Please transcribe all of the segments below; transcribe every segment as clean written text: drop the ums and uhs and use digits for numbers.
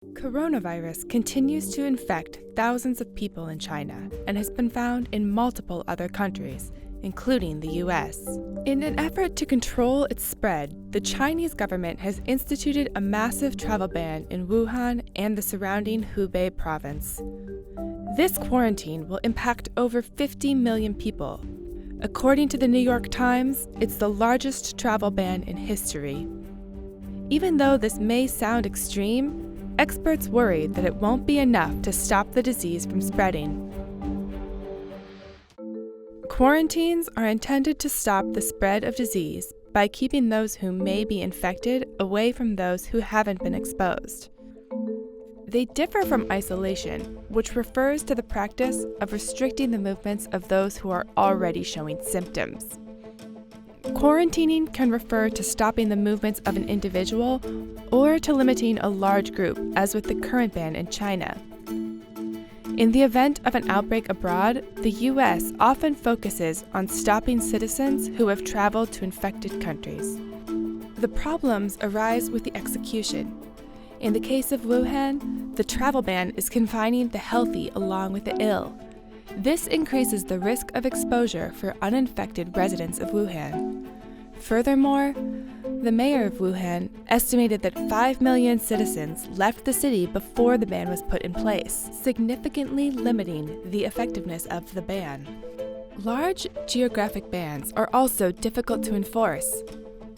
Coronavirus continues to infect thousands of people in China and has been found in multiple other countries, including the US. In an effort to control its spread, the Chinese government has instituted a massive travel ban in Wuhan and the surrounding Hubei province. This quarantine will impact over 50 million people. According to the New York Times, it's the largest travel ban in history. Even though this may sound extreme, experts worry that it won't be enough to stop the disease from spreading. Quarantines are intended to stop the spread of disease by keeping those who may be infected away from those who haven't been exposed. They differ from isolation, which refers to the practice of restricting the movements of those who are already showing symptoms. Quarantining can refer to stopping the movements of an individual or to limiting a large group, as with the current ban in China. In the event of an outbreak abroad, the US often focuses on stopping citizens who have traveled to infected countries. The problems arise with the execution. In the case of Wuhan, the travel ban is confining the healthy along with the ill. This increases the risk of exposure for uninfected residents of Wuhan. Furthermore, the mayor of Wuhan estimated that 5 million citizens left the city before the ban was put in place, significantly limiting the effectiveness of the ban. Large geographic bans are also difficult to enforce.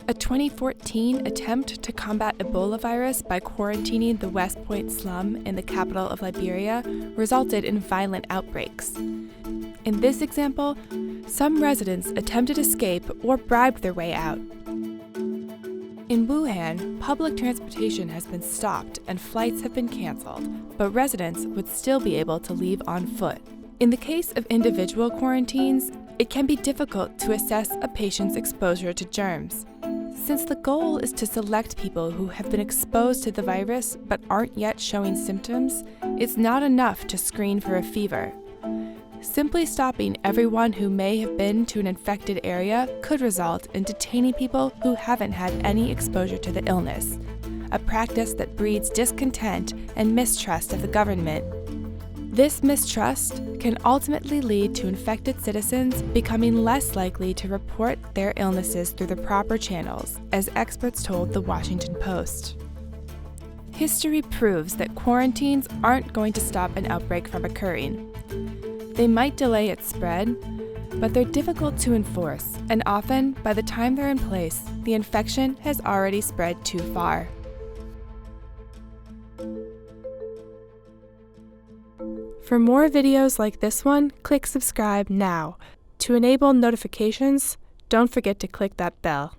A 2014 attempt to combat Ebola virus by quarantining the West Point slum in the capital of Liberia resulted in violent outbreaks. In this example, some residents attempted escape or bribed their way out. In Wuhan, public transportation has been stopped and flights have been canceled, but residents would still be able to leave on foot. In the case of individual quarantines, it can be difficult to assess a patient's exposure to germs. Since the goal is to select people who have been exposed to the virus but aren't yet showing symptoms, it's not enough to screen for a fever. Simply stopping everyone who may have been to an infected area could result in detaining people who haven't had any exposure to the illness, a practice that breeds discontent and mistrust of the government. This mistrust can ultimately lead to infected citizens becoming less likely to report their illnesses through the proper channels, as experts told The Washington Post. History proves that quarantines aren't going to stop an outbreak from occurring. They might delay its spread, but they're difficult to enforce, and often, by the time they're in place, the infection has already spread too far. For more videos like this one, click subscribe now. To enable notifications, don't forget to click that bell.